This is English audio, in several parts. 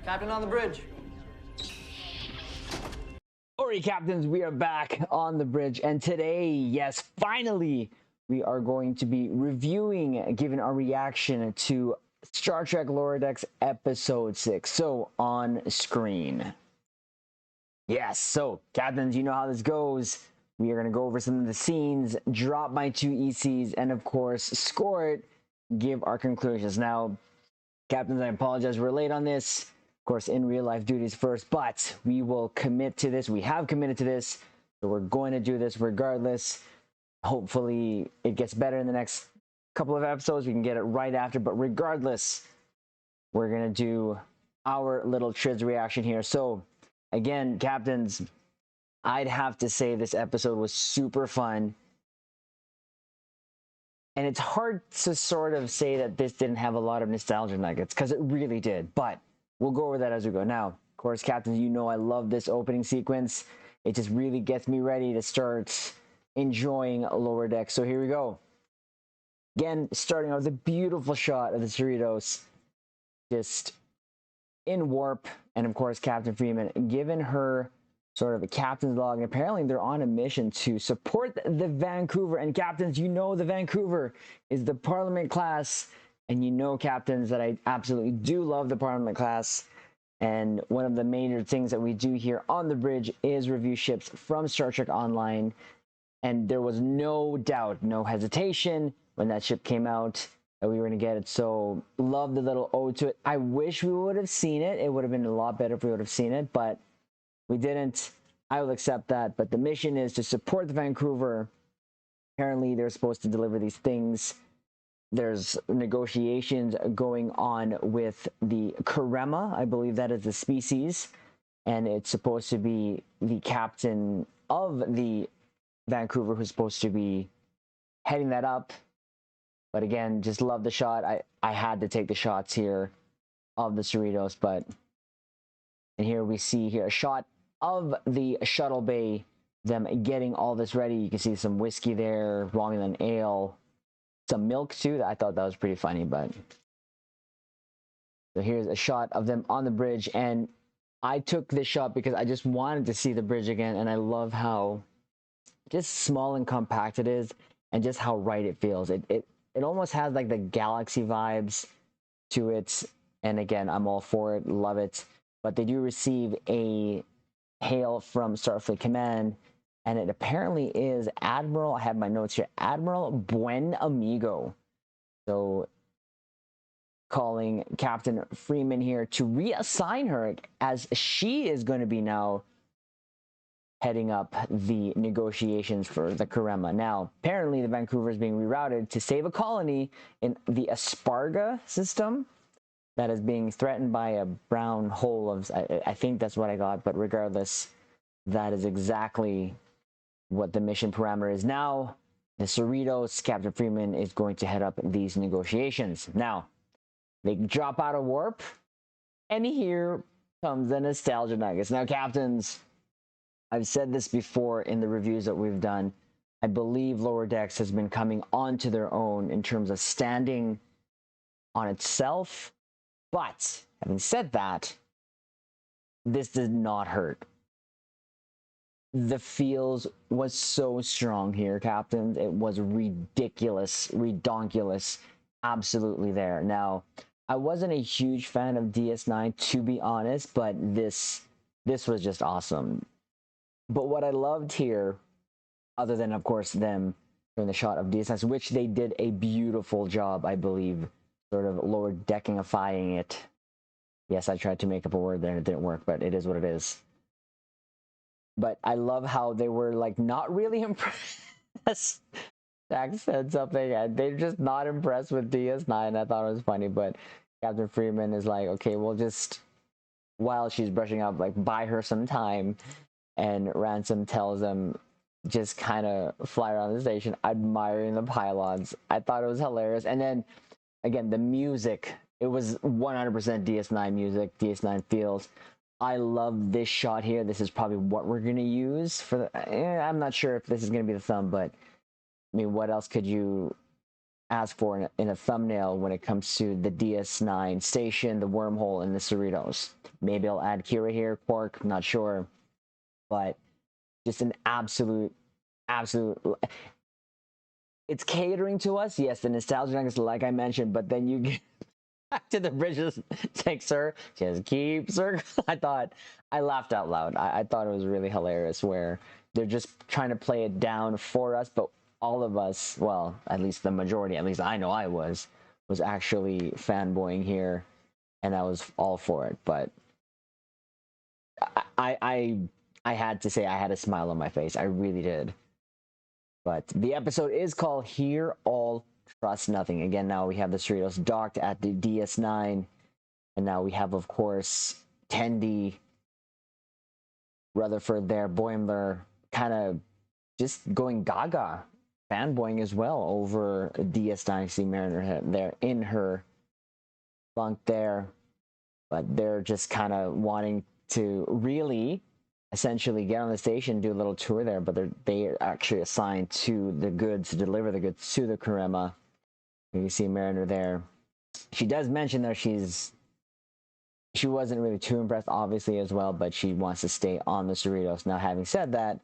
Captain on the bridge. Alright, captains, we are back on the bridge, and today, yes, finally, we are going to be reviewing, giving our reaction to Star Trek Lower Decks Episode 6, so on screen. Yes, so, captains, you know how this goes. We are going to go over some of the scenes, drop my 2 ECs, and of course, score it, give our conclusions. Now, captains, I apologize, we're late on this. Of course, in real life duties first, but we will commit to this. We have committed to this, so we're going to do this regardless. Hopefully, it gets better in the next couple of episodes. We can get it right after, but regardless, we're going to do our little Trids reaction here. So, again, captains, I'd have to say this episode was super fun. And it's hard to sort of say that this didn't have a lot of nostalgia nuggets, because it really did, but we'll go over that as we go. Now, of course, captains, you know I love this opening sequence. It just really gets me ready to start enjoying Lower Deck. So here we go. Again, starting out with a beautiful shot of the Cerritos just in warp. And of course, Captain Freeman giving her sort of a captain's log. And apparently they're on a mission to support the Vancouver. And captains, you know the Vancouver is the Parliament class. And you know, captains, that I absolutely do love the Parliament class. And one of the major things that we do here on the bridge is review ships from Star Trek Online. And there was no doubt, no hesitation when that ship came out that we were going to get it. So love the little ode to it. I wish we would have seen it. It would have been a lot better if we would have seen it, but we didn't. I will accept that. But the mission is to support the Vancouver. Apparently, they're supposed to deliver these things. There's negotiations going on with the Karema. I believe that is the species. And it's supposed to be the captain of the Vancouver who's supposed to be heading that up. But again, just love the shot. I had to take the shots here of the Cerritos. And here we see here a shot of the shuttle bay, them getting all this ready. You can see some whiskey there, Romulan ale. Some milk too. I thought that was pretty funny. But so here's a shot of them on the bridge, and I took this shot because I just wanted to see the bridge again, and I love how just small and compact it is, and just how right it feels. It almost has like the galaxy vibes to it, and again, I'm all for it, love it. But they do receive a hail from Starfleet Command. And it apparently is Admiral, I have my notes here, Admiral Buen Amigo. So calling Captain Freeman here to reassign her, as she is going to be now heading up the negotiations for the Karema. Now, apparently the Vancouver is being rerouted to save a colony in the Asparga system that is being threatened by a brown hole of, I think that's what I got, but regardless, that is exactly what the mission parameter is now. The Cerritos, Captain Freeman is going to head up these negotiations. Now, they drop out of warp, and here comes the nostalgia nuggets. Now, captains, I've said this before in the reviews that we've done. I believe Lower Decks has been coming onto their own in terms of standing on itself. But having said that, this did not hurt. The feels was so strong here, captains. It was ridiculous, redonkulous, absolutely there. Now, I wasn't a huge fan of DS9, to be honest, but this was just awesome. But what I loved here, other than, of course, them doing the shot of DS9, which they did a beautiful job, I believe, sort of lower deckingifying it. Yes, I tried to make up a word there and it didn't work, but it is what it is. But I love how they were like not really impressed. Jack said something and they're just not impressed with DS9. I thought it was funny, but Captain Freeman is like, okay, we'll just, while she's brushing up, like buy her some time. And Ransom tells them just kind of fly around the station admiring the pylons. I thought it was hilarious. And then again, the music, it was 100% DS9 music, DS9 feels. I love this shot here. This is probably what we're going to use for the... I'm not sure if this is going to be the thumb, but I mean, what else could you ask for in a thumbnail when it comes to the DS9 station, the wormhole, and the Cerritos. Maybe I'll add Kira here, Quark, not sure, but just an absolute. It's catering to us, yes. The nostalgia nuggets, like I mentioned, but then you get back to the bridges. It's like, sir, just keep circling. I laughed out loud. I thought it was really hilarious where they're just trying to play it down for us, but all of us, well, at least the majority, at least I know I was actually fanboying here, and I was all for it. But I had to say I had a smile on my face. I really did. But the episode is called Hear All, Trust Nothing. Again, now we have the Cerritos docked at the DS9. And now we have, of course, Tendi, Rutherford there, Boimler, kind of just going gaga, fanboying as well over DS9. See Mariner there in her bunk there. But they're just kind of wanting to really essentially get on the station, do a little tour there, but they're actually assigned to the goods, to deliver the goods to the Karema. You see Mariner there. She does mention that she wasn't really too impressed, obviously, as well, but she wants to stay on the Cerritos. Now, having said that,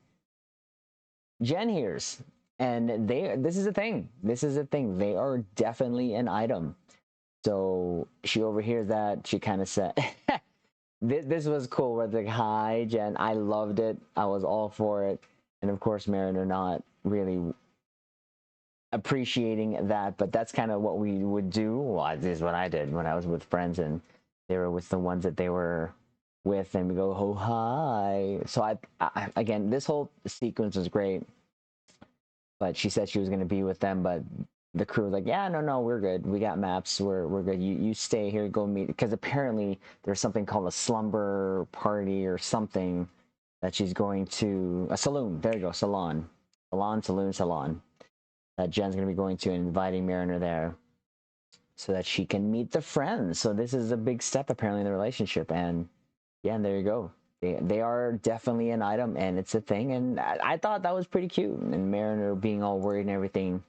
Jen hears, and this is a thing. This is a thing. They are definitely an item. So she overhears that. She kind of said, this was cool. Where like, hi, Jen. I loved it. I was all for it. And of course, Mariner not really appreciating that, but that's kind of what we would do. Well, this is what I did when I was with friends and they were with the ones that they were with, and we go, oh, hi. So I again, this whole sequence was great, but she said she was going to be with them, but the crew was like, yeah, no, we're good. We got maps. We're good. You stay here, go meet, because apparently there's something called a slumber party or something that she's going to, a saloon. There you go, salon. That Jen's going to be going to and inviting Mariner there so that she can meet the friends. So this is a big step apparently in the relationship. And yeah, and there you go. They are definitely an item, and it's a thing. And I thought that was pretty cute. And Mariner being all worried and everything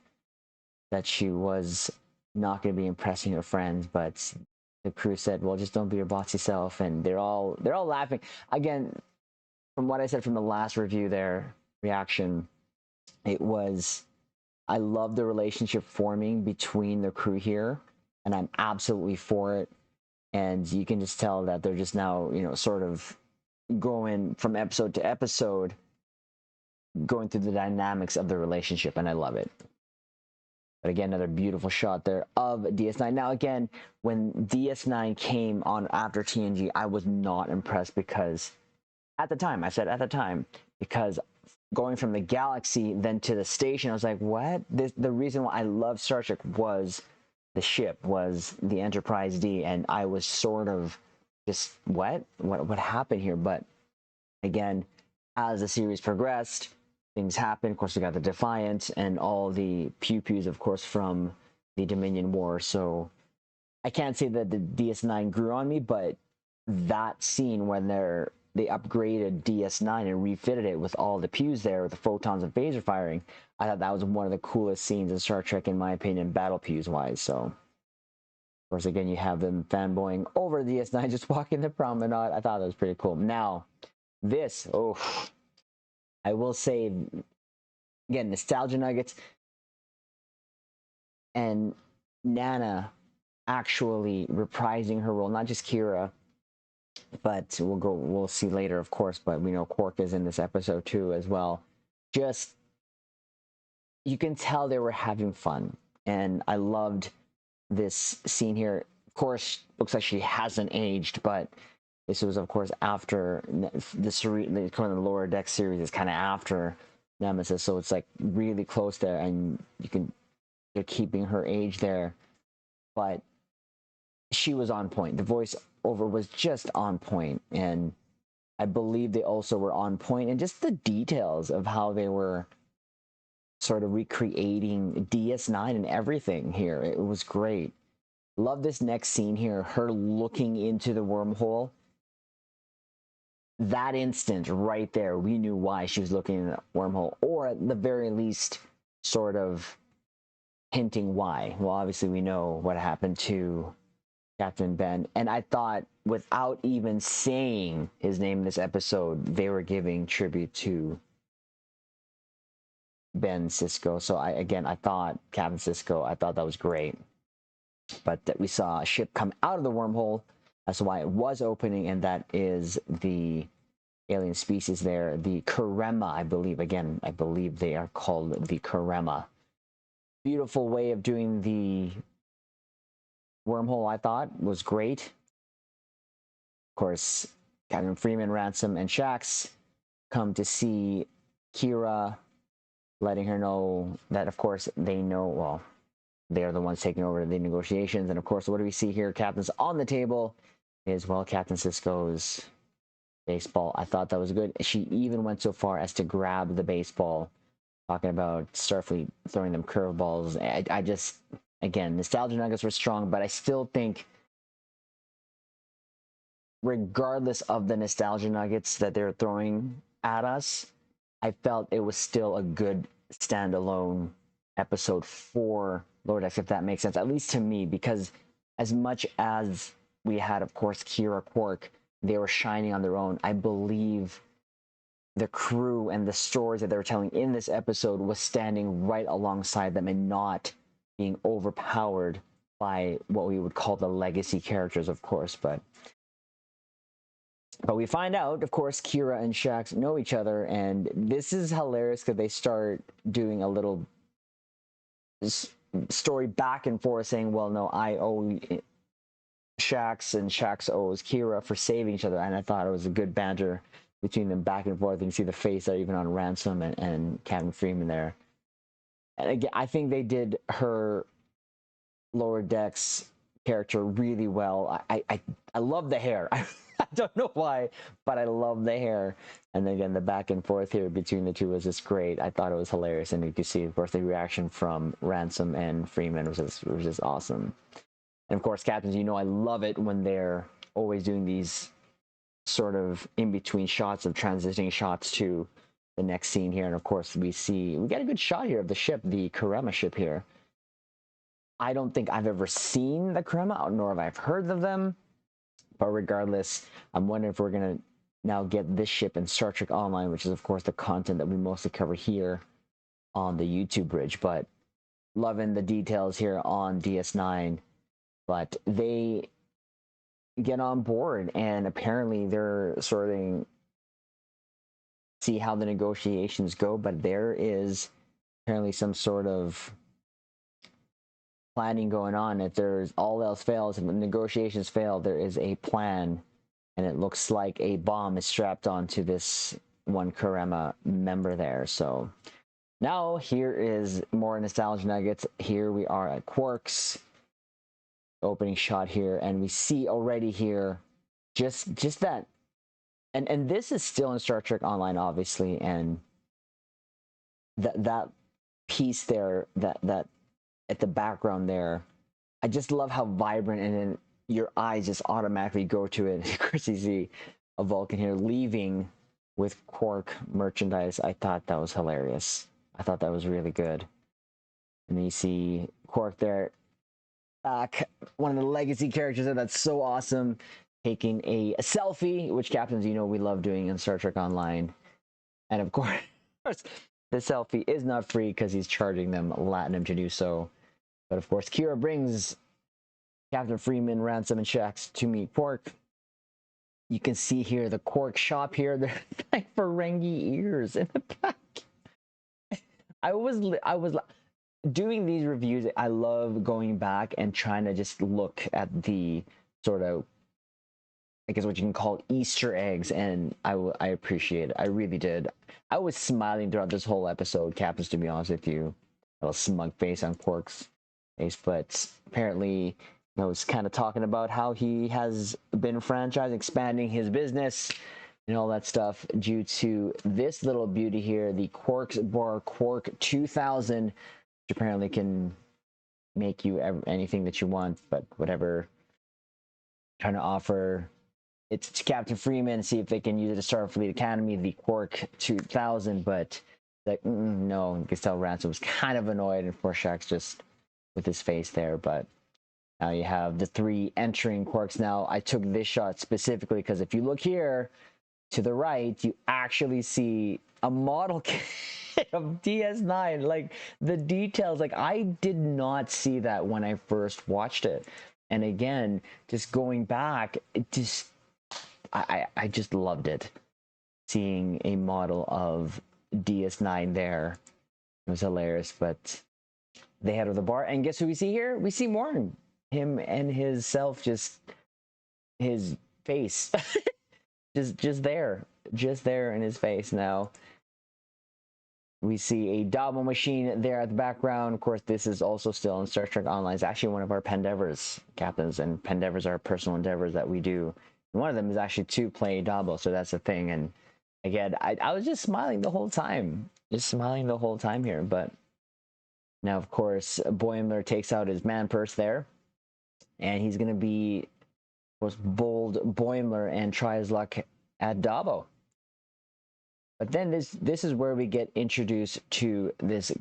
that she was not going to be impressing her friends, but the crew said, well, just don't be your bossy self. And they're all laughing. Again, from what I said from the last review there, reaction, it was, I love the relationship forming between the crew here, and I'm absolutely for it. And you can just tell that they're just now, sort of going from episode to episode, going through the dynamics of the relationship, and I love it. But again, another beautiful shot there of DS9. Now, again, when DS9 came on after TNG, I was not impressed because at the time, because going from the galaxy then to the station, I was like, what? The reason why I love Star Trek was the ship, was the Enterprise D, and I was sort of just, what happened here? But again, as the series progressed, things happened. Of course, we got the Defiant and all the pew-pews, of course, from the Dominion War. So I can't say that the DS9 grew on me, but that scene when they upgraded DS9 and refitted it with all the pews there, with the photons and phaser firing, I thought that was one of the coolest scenes in Star Trek, in my opinion, battle pews wise. So, of course, again, you have them fanboying over DS9, just walking the promenade. I thought that was pretty cool. Now, this, I will say, again, nostalgia nuggets, and Nana actually reprising her role, not just Kira, but we'll see later, of course, but we know Quark is in this episode too as well. Just, you can tell they were having fun, and I loved this scene here. Of course, looks like she hasn't aged, but this was, of course, after the Lower Deck series is kind of after Nemesis, so it's like really close there, and they're keeping her age there, but she was on point. The voiceover was just on point, and I believe they also were on point, and just the details of how they were sort of recreating DS9 and everything here. It was great. Love this next scene here, her looking into the wormhole. That instant right there, we knew why she was looking in the wormhole, or at the very least, sort of hinting why. Well, obviously we know what happened to Captain Ben, and I thought without even saying his name in this episode, they were giving tribute to Ben Sisko. So I thought Captain Sisko, I thought that was great. But that we saw a ship come out of the wormhole. That's why it was opening, and that is the alien species there, the Karema, I believe. Again, I believe they are called the Karema. Beautiful way of doing the wormhole, I thought, was great. Of course, Captain Freeman, Ransom, and Shax come to see Kira, letting her know that, of course, they know, well, they're the ones taking over the negotiations. And, of course, what do we see here? Captain's on the table is, well, Captain Sisko's baseball. I thought that was good. She even went so far as to grab the baseball, talking about Starfleet throwing them curveballs. I just, again, nostalgia nuggets were strong, but I still think, regardless of the nostalgia nuggets that they're throwing at us, I felt it was still a good standalone episode for Lower Decks, if that makes sense, at least to me, because as much as we had, of course, Kira Quark, they were shining on their own. I believe the crew and the stories that they were telling in this episode was standing right alongside them and not being overpowered by what we would call the legacy characters, of course. But we find out, of course, Kira and Shax know each other, and this is hilarious because they start doing a little story back and forth saying, well, no, I owe Shax and Shax owes Kira for saving each other. And I thought it was a good banter between them back and forth. You can see the face there even on Ransom and Captain Freeman there. And again, I think they did her Lower Decks character really well. I love the hair. I don't know why, but I love the hair. And then again, the back and forth here between the two was just great. I thought it was hilarious. And you could see, of course, the reaction from Ransom and Freeman was just awesome. And of course, captains, you know I love it when they're always doing these sort of in-between shots of transitioning shots to the next scene here. And of course, we get a good shot here of the ship, the Karema ship here. I don't think I've ever seen the Karema, nor have I heard of them. But regardless, I'm wondering if we're going to now get this ship in Star Trek Online, which is, of course, the content that we mostly cover here on the YouTube bridge. But loving the details here on DS9. But they get on board, and apparently they're sorting, see how the negotiations go. But there is apparently some sort of planning going on. If there's all else fails, if the negotiations fail, there is a plan, and it looks like a bomb is strapped onto this one Karema member there. So now here is more nostalgia nuggets. Here we are at Quarks. Opening shot here, and we see already here just that, and this is still in Star Trek Online, obviously, and that piece there, that at the background there, I just love how vibrant, and then your eyes just automatically go to it. Of course, you see a Vulcan here leaving with Quark merchandise. I thought that was hilarious. I thought that was really good. And then you see Quark there, back, one of the legacy characters there. That's so awesome. Taking a selfie, which, captains, you know we love doing in Star Trek Online. And of course, the selfie is not free because he's charging them Latinum to do so. But of course, Kira brings Captain Freeman, Ransom, and Shax to meet Quark. You can see here the Quark shop here. They're like Ferengi ears in the back. I was doing these reviews. I love going back and trying to just look at the sort of, I guess what you can call Easter eggs, and I appreciate it. I really did. I was smiling throughout this whole episode, captains, to be honest with you. A little smug face on Quark's face, but apparently I was kind of talking about how he has been franchised, expanding his business and all that stuff due to this little beauty here, the Quarks Bar Quark 2000, which apparently can make you anything that you want, but whatever, trying to offer it to Captain Freeman, see if they can use it to Starfleet Academy, the Quark 2000, but like, no, you can tell Ransom was kind of annoyed, and poor Shax just with his face there. But now you have the 3 entering Quarks. Now I took this shot specifically because if you look here to the right, you actually see a model kit of DS9. Like the details, like I did not see that when I first watched it. And again, just going back, it just I just loved it. Seeing a model of DS9 there. It was hilarious, but they head over the bar. And guess who we see here? We see Morn. Him and his self, just his face. just there in his face. Now we see a Dabo machine there at the background. Of course, this is also still in Star Trek Online. It's actually one of our Pendevers captains, and Pendevers are personal endeavors that we do. And one of them is actually to play Dabo, so that's the thing. And again, I was just smiling the whole time, here. But now, of course, Boimler takes out his man purse there, and he's going to be most bold Boimler and try his luck at Dabo. But then this is where we get introduced to this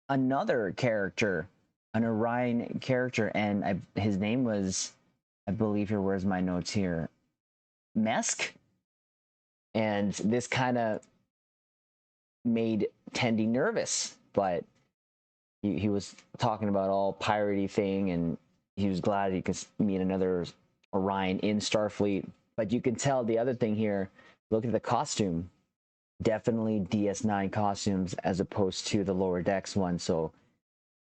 another character, an Orion character, and his name was, I believe here, where's my notes here? Mesk. And this kind of made Tendi nervous, but he was talking about all piratey thing, and he was glad he could meet another Orion in Starfleet. But you can tell the other thing here, look at the costume. Definitely DS9 costumes as opposed to the lower decks one. So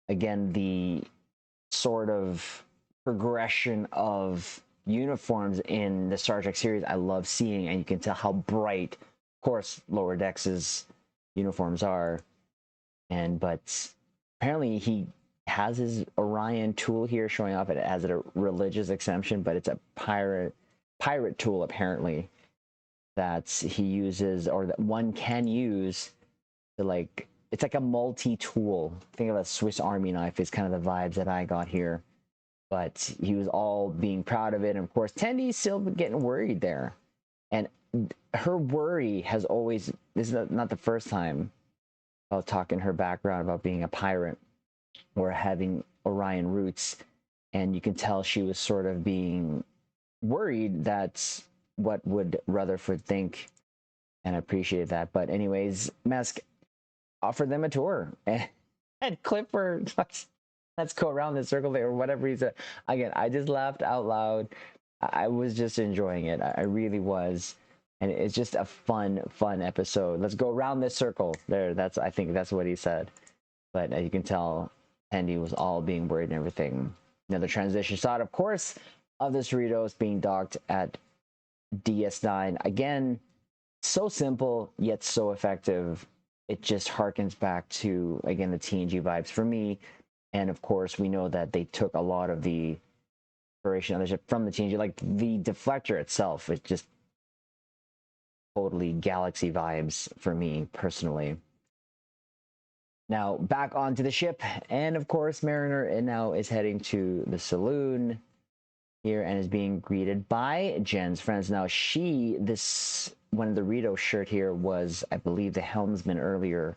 again, the sort of progression of uniforms in the Star Trek series I love seeing, and you can tell how bright, of course, lower decks' uniforms are. But apparently he has his Orion tool here showing off. It has a religious exemption, but it's a pirate tool apparently that he uses, or that one can use to, like, it's like a multi-tool. Think of a Swiss Army knife is kind of the vibes that I got here. But he was all being proud of it. And of course, Tendi's still getting worried there. And her worry has always, this is not the first time about talking her background about being a pirate or having Orion roots. And you can tell she was sort of being worried that what would Rutherford think, and I appreciate that. But anyways, Mesk offered them a tour, and Clipper, let's go around the circle there, or whatever he said. Again, I just laughed out loud. I was just enjoying it. I really was. And it's just a fun episode. Let's go around this circle there. I think that's what he said. But as you can tell, Tendi was all being worried and everything. Another transition shot, of course, of the Cerritos being docked at DS9. Again, so simple, yet so effective. It just harkens back to, again, the TNG vibes for me. And of course, we know that they took a lot of the inspiration of the ship from the TNG. Like the deflector itself, it's just totally galaxy vibes for me personally. Now back onto the ship, and of course Mariner now is heading to the saloon here and is being greeted by Jen's friends. Now this one of the Rito shirt here was, I believe, the helmsman earlier,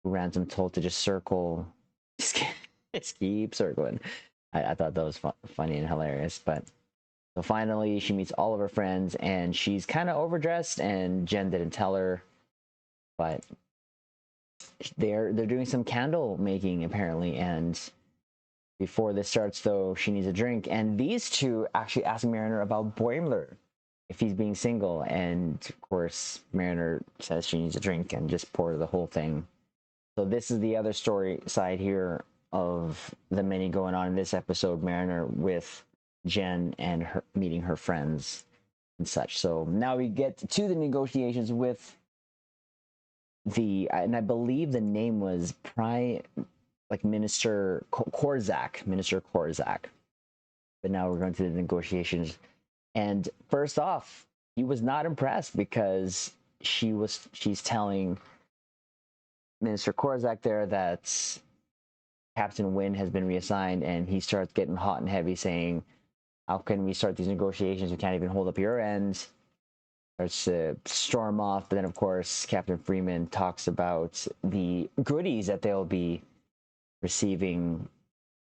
who Ransom told to just circle. Just keep circling. I thought that was funny and hilarious. But so finally she meets all of her friends, and she's kind of overdressed, and Jen didn't tell her, but they're doing some candle making apparently. And before this starts, though, she needs a drink, and these two actually ask Mariner about Boimler, if he's being single, and of course Mariner says she needs a drink and just pour the whole thing. So this is the other story side here of the many going on in this episode, Mariner with Jen and her meeting her friends and such. So now we get to the negotiations with and I believe the name was Minister Korzak. But now we're going to the negotiations. And first off, he was not impressed, because she's telling Minister Korzak there that Captain Wynn has been reassigned, and he starts getting hot and heavy, saying, how can we start these negotiations? We can't even hold up your end. Starts to storm off. But then, of course, Captain Freeman talks about the goodies that they'll be receiving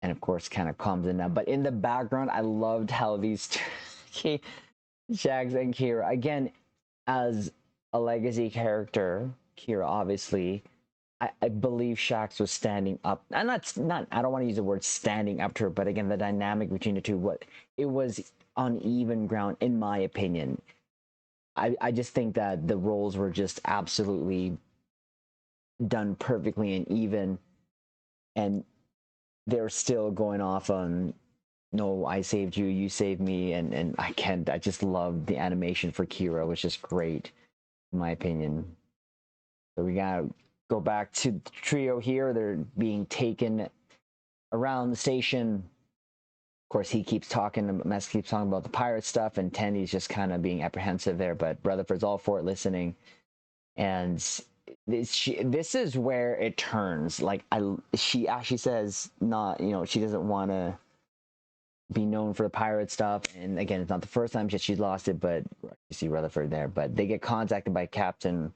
and of course kind of calms it down. But in the background, I loved how these two, Shags and Kira, again, as a legacy character, Kira obviously, I believe Shax was standing up. And not I don't want to use the word standing up to her, but again, the dynamic between the two, what it was on even ground, in my opinion. I just think that the roles were just absolutely done perfectly and even, and they're still going off on, no, I saved you, you saved me, and I just love the animation for Kira, which is great, in my opinion. So we gotta go back to the trio here. They're being taken around the station. Of course, he keeps talking, Mess keeps talking about the pirate stuff, and Tendy's just kind of being apprehensive there, but Rutherford's all for it, listening. And this is where it turns. Like, she actually says, not, she doesn't want to be known for the pirate stuff. And again, it's not the first time she's lost it, but you see Rutherford there. But they get contacted by Captain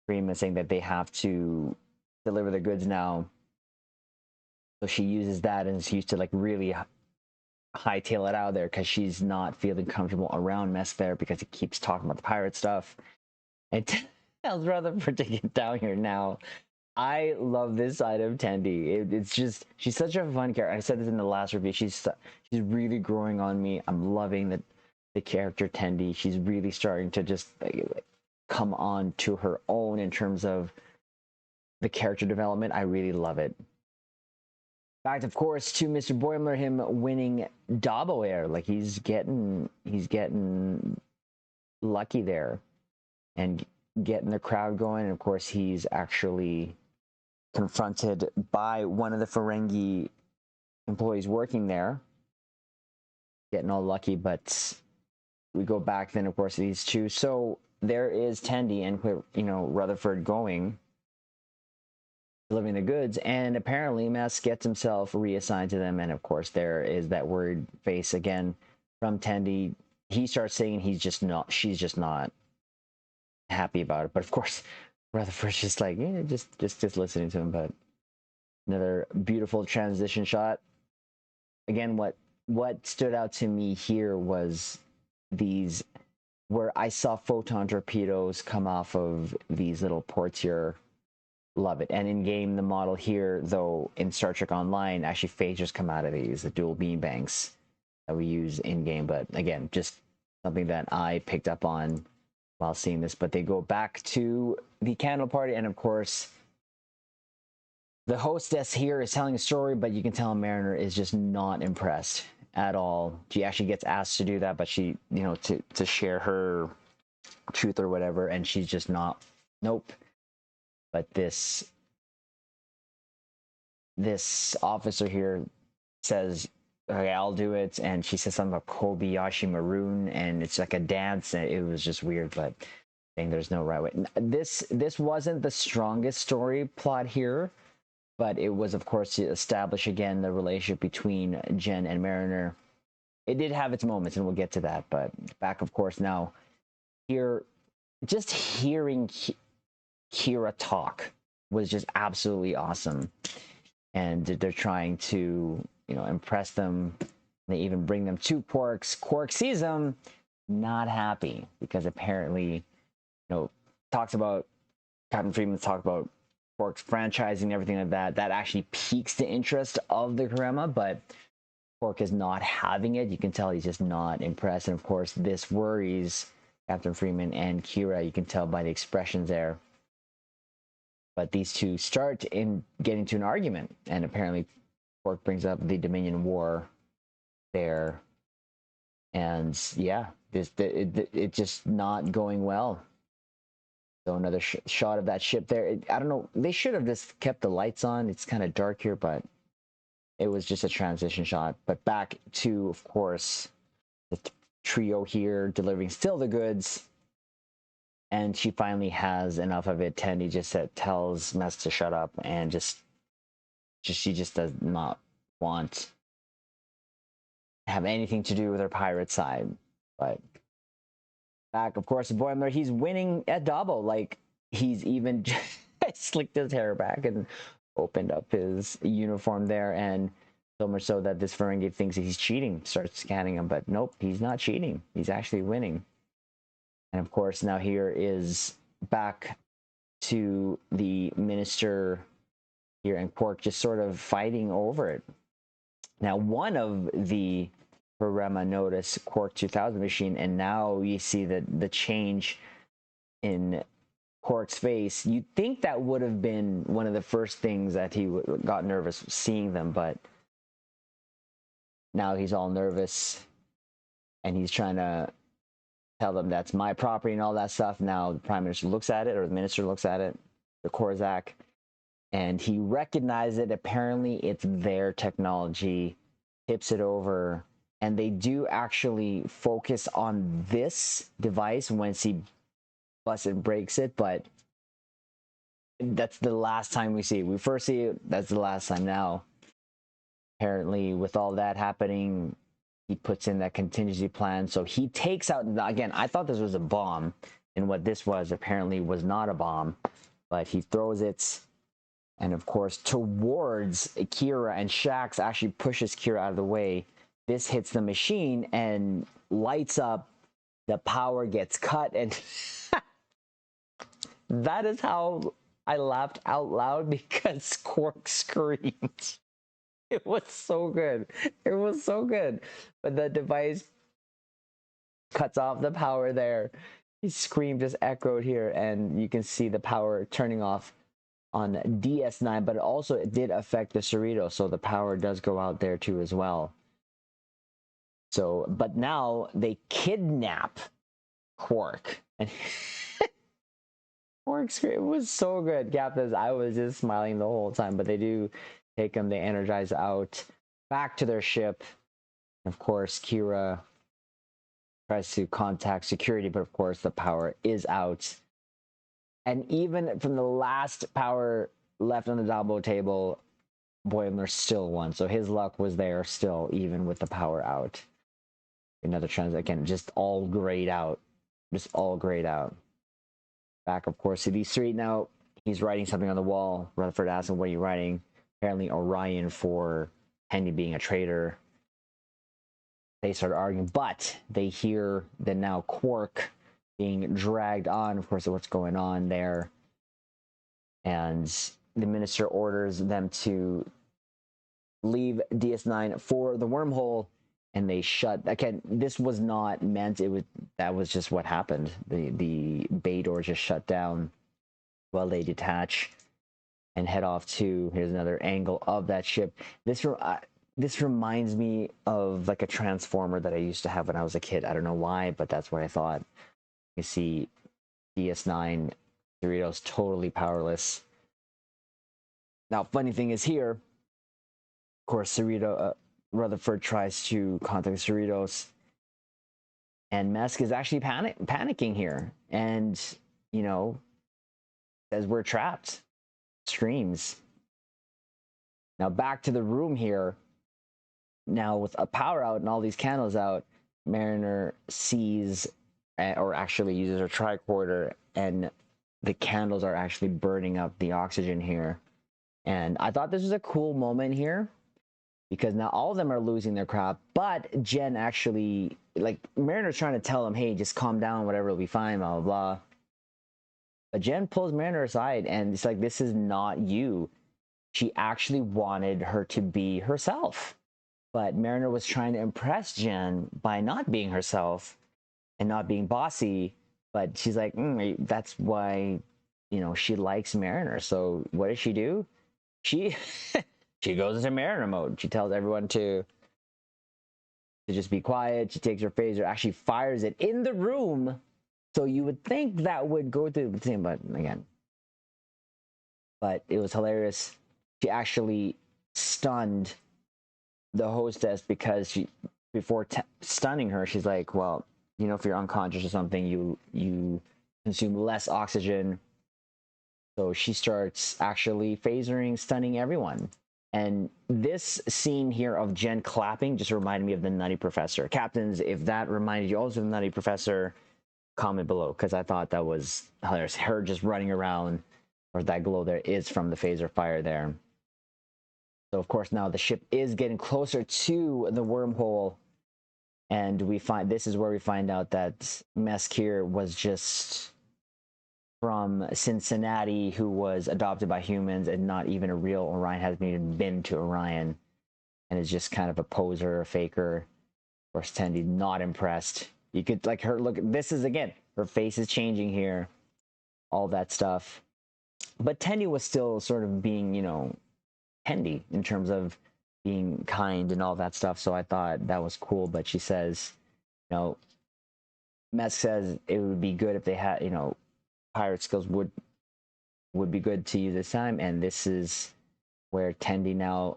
Freeman saying that they have to deliver the goods now. So she uses that and is used to like really hightail it out of there because she's not feeling comfortable around Mess there because he keeps talking about the pirate stuff. And tells Rutherford to get down here now. I love this side of Tendi. It's just, she's such a fun character. I said this in the last review. She's really growing on me. I'm loving the character Tendi. She's really starting to just come on to her own in terms of the character development. I really love it. Back, of course, to Mr. Boimler, him winning Dabo Air. Like, he's getting lucky there and getting the crowd going. And of course, he's actually confronted by one of the Ferengi employees working there, getting all lucky. But we go back then, of course, to these two. So there is Tendi and Rutherford going, delivering the goods, and apparently Mess gets himself reassigned to them. And of course, there is that worried face again from Tendi. He starts saying she's just not happy about it. But of course, Rutherford's just like, yeah, just listening to him. But another beautiful transition shot. Again, what stood out to me here was these, where I saw photon torpedoes come off of these little ports here. Love it. And in game, the model here, though, in Star Trek Online, actually phasers come out of these, the dual beam banks that we use in game. But again, just something that I picked up on while seeing this. But they go back to the candle party, and of course, the hostess here is telling a story, but you can tell Mariner is just not impressed at all. She actually gets asked to do that, but she, to share her truth or whatever, and she's just not, nope. But this officer here says, okay, I'll do it. And she says something about Kobayashi Maroon, and it's like a dance. And it was just weird, but saying there's no right way. This wasn't the strongest story plot here, but it was, of course, to establish again the relationship between Jen and Mariner. It did have its moments, and we'll get to that. But back, of course, now here, just hearing Kira talk was just absolutely awesome. And they're trying to, impress them. They even bring them to Quarks. Quark sees them, not happy, because apparently, talks about, Captain Freeman talked about Quark's franchising, everything like that. That actually piques the interest of the Karema, but Quark is not having it. You can tell he's just not impressed. And of course, this worries Captain Freeman and Kira. You can tell by the expressions there. But these two start in getting to an argument, and apparently Quark brings up the Dominion War there, and yeah, it's just not going well. So another shot of that ship there. I don't know. They should have just kept the lights on. It's kind of dark here, but it was just a transition shot. But back to, of course, the trio here delivering still the goods. And she finally has enough of it. Tendi just tells Mess to shut up, and she just does not want to have anything to do with her pirate side. But back, of course, Boimler, he's winning at Dabo. Like, he's even slicked his hair back and opened up his uniform there. And So much so that this Ferengi thinks he's cheating, starts scanning him, but nope, he's not cheating. He's actually winning. And of course, now here is back to the minister here and Quark just sort of fighting over it. Now, one of the Parema noticed Quark 2000 machine, and now you see the change in Quark's face. You'd think that would have been one of the first things that he got nervous seeing them, but now he's all nervous and he's trying to tell them that's my property and all that stuff. Now the prime minister looks at it, or the minister looks at it, the Korzak, and he recognizes it. Apparently it's their technology, tips it over, and they do actually focus on this device once he busts and breaks it, but that's the last time we see it. We first see it, that's the last time. Now apparently with all that happening, he puts in that contingency plan. So he takes out, again, I thought this was a bomb, and what this was apparently was not a bomb, but he throws it, and of course towards Kira, and Shax actually pushes Kira out of the way. This hits the machine and lights up, the power gets cut, and that is how I laughed out loud, because Quark screamed. It was so good. It was so good. But the device cuts off the power there. His scream just echoed here, and you can see the power turning off on DS9, but it did affect the Cerritos, so the power does go out there too as well. So, but now they kidnap Quark, and Quark scream. It was so good, Captains. I was just smiling the whole time, but they do take them, they energize out back to their ship. Of course, Kira tries to contact security, but of course the power is out. And even from the last power left on the Dabo table, Boimler still won. So his luck was there still, even with the power out. Another trans, again, just all grayed out. Just all grayed out. Back, of course, to D3. Now he's writing something on the wall. Rutherford asks him, what are you writing? Apparently Orion for Tendi being a traitor. They start arguing, but they hear that now Quark being dragged on, of course, of what's going on there. And the minister orders them to leave DS9 for the wormhole, and they shut. Again, this was not meant, that was just what happened. The bay door just shut down while they detach and head off to, here's another angle of that ship. This reminds me of like a transformer that I used to have when I was a kid. I don't know why, but that's what I thought. You see DS9, Cerritos totally powerless. Now, funny thing is here, of course, Rutherford tries to contact Cerritos, and Mesk is actually panicking here, and, you know, says we're trapped. Screams. Now back to the room here. Now with a power out and all these candles out, Mariner sees, or actually uses her tricorder, and the candles are actually burning up the oxygen here. And I thought this was a cool moment here, because now all of them are losing their crap, but Jen actually, like, Mariner's trying to tell him, hey, just calm down, whatever, it'll be fine, blah, blah, blah. But Jen pulls Mariner aside, and it's like, this is not you. She actually wanted her to be herself. But Mariner was trying to impress Jen by not being herself and not being bossy. But she's like, that's why, you know, she likes Mariner. So what does she do? She she goes into Mariner mode. She tells everyone to just be quiet. She takes her phaser, actually fires it in the room. So you would think that would go through the thing, but again. But it was hilarious. She actually stunned the hostess, because she, before stunning her, she's like, well, you know, if you're unconscious or something, you consume less oxygen. So she starts actually phasering, stunning everyone. And this scene here of Jen clapping just reminded me of the Nutty Professor. Captains, if that reminded you also of the Nutty Professor, comment below, because I thought that was hilarious. Her just running around, or that glow there is from the phaser fire there. So of course now the ship is getting closer to the wormhole, and this is where we find out that Meskir was just from Cincinnati, who was adopted by humans and not even a real Orion, hasn't even been to Orion, and is just kind of a poser, a faker. Of course, Tendi not impressed. You could like her look. This is again, her face is changing here, all that stuff. But Tendi was still sort of being, Tendi in terms of being kind and all that stuff. So I thought that was cool. But she says, Mesk says it would be good if they had, pirate skills would be good to use this time. And this is where Tendi now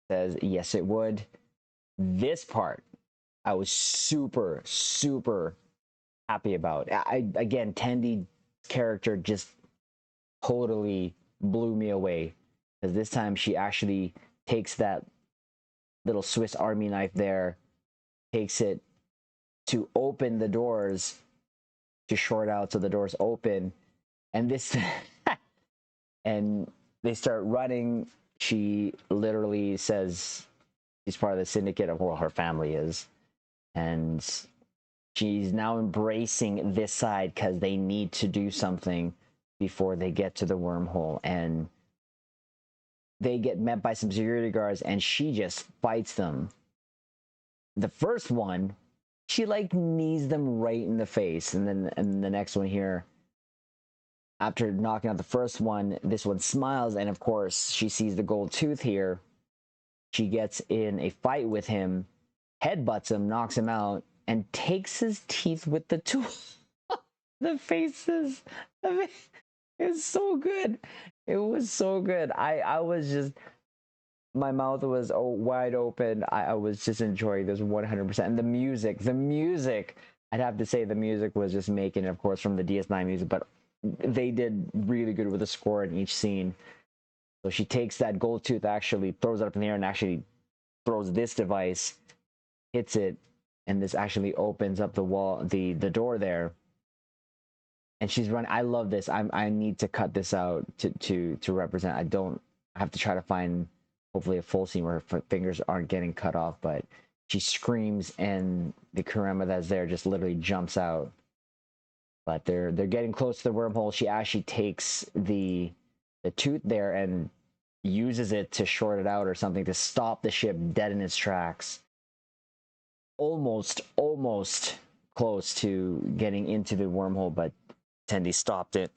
says, yes, it would. This part, I was super, super happy about. Again, Tendi's character just totally blew me away, because this time she actually takes that little Swiss Army knife there, takes it to open the doors, to short out so the doors open, and this and they start running. She literally says she's part of the syndicate, of well, her family is, and she's now embracing this side because they need to do something before they get to the wormhole. And they get met by some security guards, and she just fights them. The first one, she like knees them right in the face, and then the next one here, after knocking out the first one, this one smiles, and of course she sees the gold tooth here. She gets in a fight with him, headbutts him, knocks him out, and takes his teeth with the tooth. The faces, it was so good. It was so good. I was just, my mouth was wide open. I was just enjoying this 100%. And the music, I'd have to say the music was just making it, of course, from the DS9 music, but they did really good with the score in each scene. So she takes that gold tooth, actually throws it up in the air, and actually throws this device, hits it, and this actually opens up the wall, the door there. And she's running. I love this. I need to cut this out to represent. I have to try to find hopefully a full scene where her fingers aren't getting cut off, but she screams, and the Kurama that's there just literally jumps out. But they're getting close to the wormhole. She actually takes the tooth there and uses it to short it out or something, to stop the ship dead in its tracks. Almost close to getting into the wormhole, but Tendi stopped it.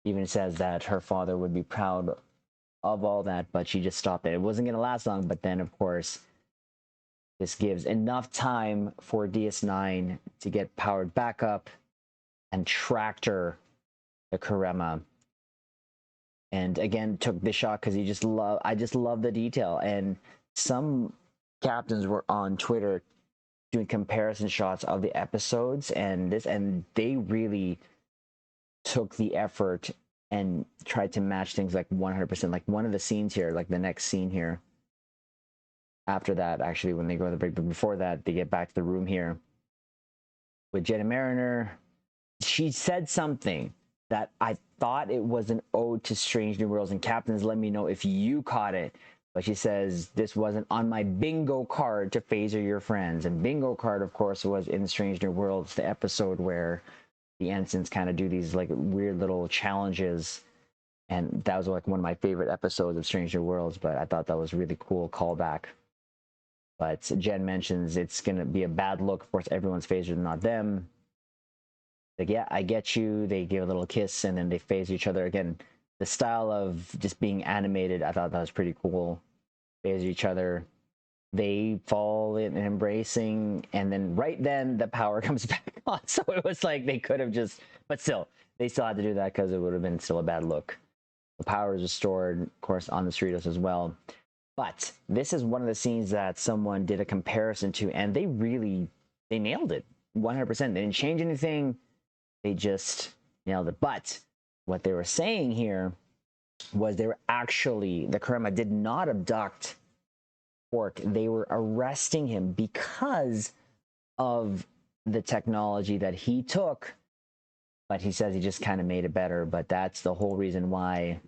Even says that her father would be proud of all that, but she just stopped it. It wasn't going to last long, but then, of course, this gives enough time for DS9 to get powered back up and tractor the Kurama. And again, took the shot because I just love the detail. And some captains were on Twitter doing comparison shots of the episodes and they really took the effort and tried to match things like 100%. Like one of the scenes here, like the next scene here, after that, actually, when they go to the break, but before that, they get back to the room here with Jenna Mariner. She said something that I thought it was an ode to Strange New Worlds, and captains, let me know if you caught it. But she says, this wasn't on my bingo card to phaser your friends. And bingo card, of course, was in Strange New Worlds, the episode where the ensigns kind of do these like weird little challenges. And that was like one of my favorite episodes of Strange New Worlds, but I thought that was really cool callback. But Jen mentions it's going to be a bad look. Of course, everyone's phasered, not them. Like, yeah, I get you. They give a little kiss, and then they phase each other. Again, the style of just being animated, I thought that was pretty cool. Phase each other. They fall in embracing, and then right then the power comes back on. So it was like they could have just, but still, they still had to do that because it would have been still a bad look. The power is restored, of course, on the Cerritos as well. But this is one of the scenes that someone did a comparison to, and they nailed it 100%. They didn't change anything. They just nailed it. But what they were saying here was the Kurama did not abduct Quark. They were arresting him because of the technology that he took. But he says he just kind of made it better. But that's the whole reason why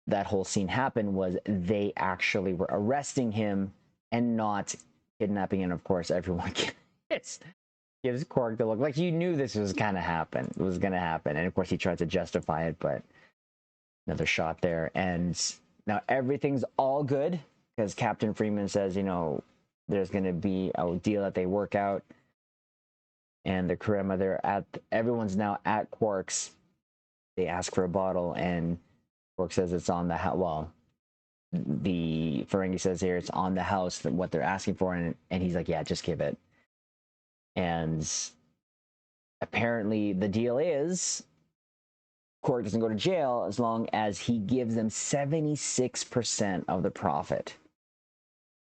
that whole scene happened was they actually were arresting him and not kidnapping. And of course, everyone gives Quark the look like you knew this was gonna happen. It was gonna happen, and of course he tried to justify it, but another shot there. And now everything's all good because Captain Freeman says, you know, there's gonna be a deal that they work out, and the Karema, everyone's now at Quark's. They ask for a bottle, and Quark says it's on the house. Well, the Ferengi says here it's on the house, what they're asking for, and he's like, yeah, just give it. And apparently the deal is Quark doesn't go to jail as long as he gives them 76% of the profit.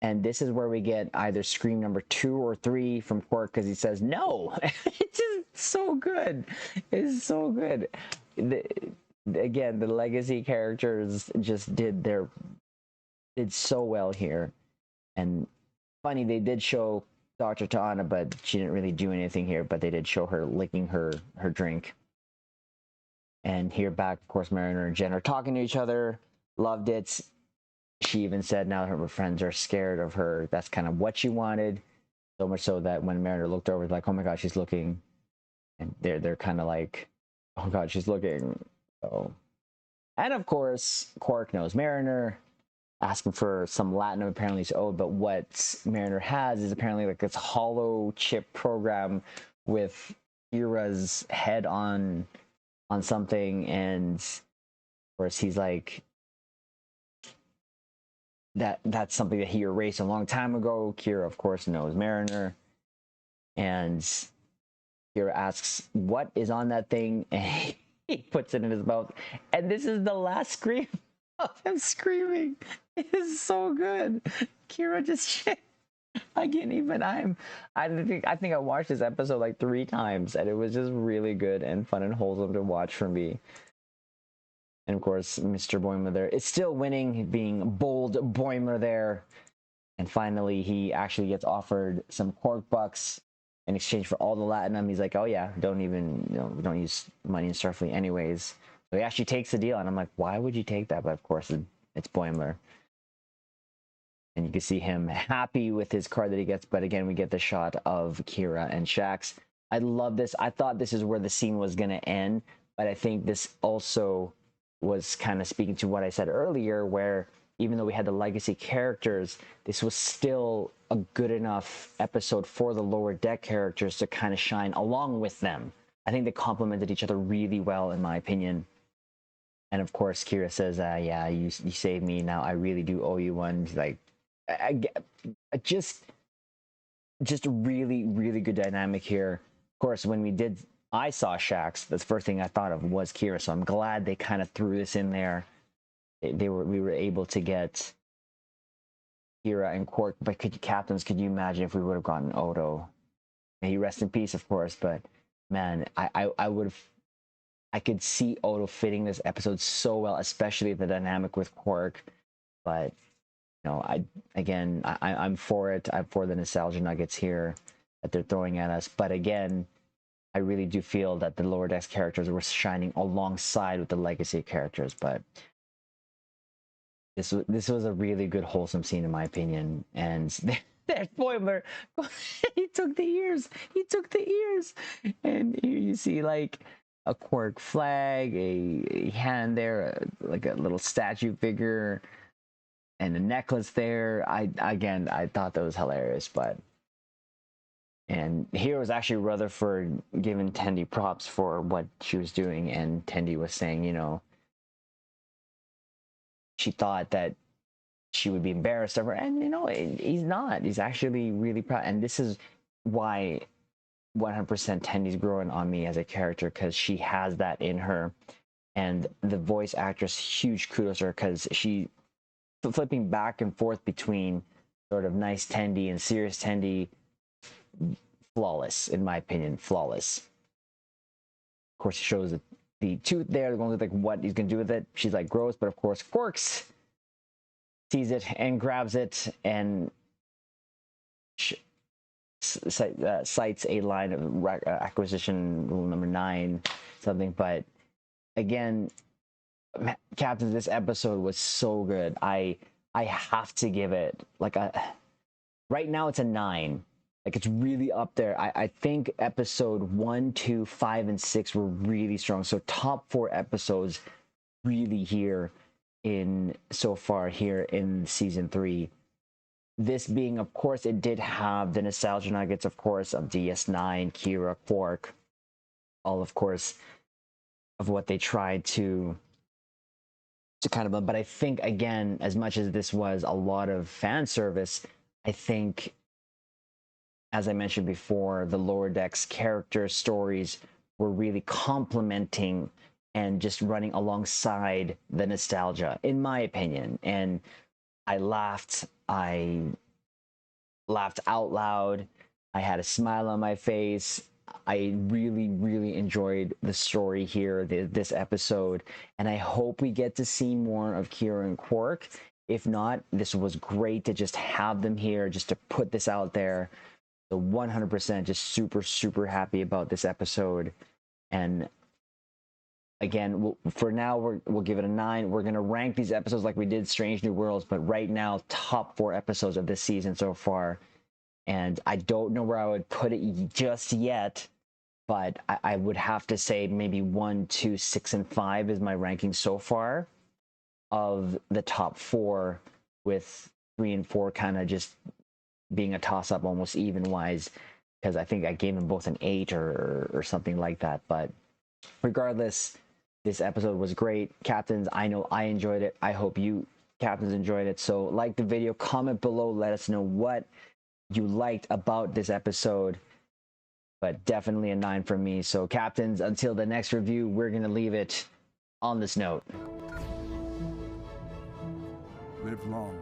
And this is where we get either scream number 2 or 3 from Quark, because he says no. It's just so good. It's so good. Again, the legacy characters just did so well here. And funny, they did show Dr. T'Ana, but she didn't really do anything here, but they did show her licking her drink. And here back, of course, Mariner and Jen are talking to each other. Loved it. She even said now her friends are scared of her. That's kind of what she wanted. So much so that when Mariner looked over, like, oh my God, she's looking. And they're kind of like, oh God, she's looking. So, and of course, Quark knows Mariner, asking for some latinum apparently is owed, but what Mariner has is apparently like this hollow chip program with Kira's head on something, and of course he's like, that's something that he erased a long time ago. Kira, of course, knows Mariner, and Kira asks what is on that thing, and he puts it in his mouth, and this is the last scream of him screaming. It is so good. Kira just I can't even. I think I watched this episode like 3 times, and it was just really good and fun and wholesome to watch for me. And of course, Mr. Boimler there is still winning, being bold Boimler there. And finally, he actually gets offered some Quark bucks in exchange for all the latinum. He's like, oh yeah, don't use money in Starfleet anyways. So he actually takes the deal, and I'm like, why would you take that? But of course, it's Boimler. And you can see him happy with his card that he gets. But again, we get the shot of Kira and Shax. I love this. I thought this is where the scene was going to end, but I think this also was kind of speaking to what I said earlier, where even though we had the legacy characters, this was still a good enough episode for the lower deck characters to kind of shine along with them. I think they complemented each other really well, in my opinion. And of course, Kira says, yeah, you saved me. Now I really do owe you one. Like, just a really, really good dynamic here. Of course, when I saw Shax, the first thing I thought of was Kira. So I'm glad they kind of threw this in there. We were able to get Kira and Quark, but captains, could you imagine if we would have gotten Odo? May he rest in peace, of course, but man, I could see Odo fitting this episode so well, especially the dynamic with Quark. But I'm for it. I'm for the nostalgia nuggets here that they're throwing at us. But again, I really do feel that the lower decks characters were shining alongside with the legacy characters. But this was a really good, wholesome scene, in my opinion. And there's Boimler. He took the ears. And here you see like a Quark flag, a hand there, like a little statue figure, and a necklace there. I thought that was hilarious. And here was actually Rutherford giving Tendi props for what she was doing, and Tendi was saying, she thought that she would be embarrassed of her, and he's not. He's actually really proud, and this is why 100% Tendi's growing on me as a character, because she has that in her. And the voice actress, huge kudos to her, because she flipping back and forth between sort of nice Tendi and serious Tendi, flawless, in my opinion, flawless. Of course, she shows the tooth there. They're going to like what he's going to do with it. She's like, gross, but of course, Quarks sees it and grabs it and cites a line of acquisition rule number 9, something. But again, Captain, this episode was so good. I have to give it like a, right now it's a 9. Like it's really up there. I think episode 1, 2, 5, and 6 were really strong. So top 4 episodes really here in so far here in season 3. This being, of course, it did have the nostalgia nuggets, of course, of DS9, Kira, Quark, all, of course, of what they tried to kind of. But I think again, as much as this was a lot of fan service, I think, as I mentioned before, the Lower Decks character stories were really complementing and just running alongside the nostalgia, in my opinion. And I laughed. I laughed out loud. I had a smile on my face. I really, really enjoyed the story here, this episode, and I hope we get to see more of Kira and Quark. If not, this was great to just have them here, just to put this out there. So 100% just super, super happy about this episode. And again, for now, we'll give it a 9. We're going to rank these episodes like we did Strange New Worlds, but right now, top 4 episodes of this season so far. And I don't know where I would put it just yet, but I would have to say maybe 1, 2, 6, and 5 is my ranking so far of the top 4, with 3 and 4 kind of just being a toss-up almost even-wise, because I think I gave them both an 8 or something like that. But regardless, this episode was great. Captains, I know I enjoyed it. I hope you captains enjoyed it. So like the video, comment below, let us know what you liked about this episode. But definitely a 9 from me. So captains, until the next review, we're going to leave it on this note. Live long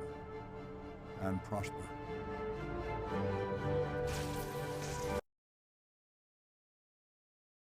and prosper.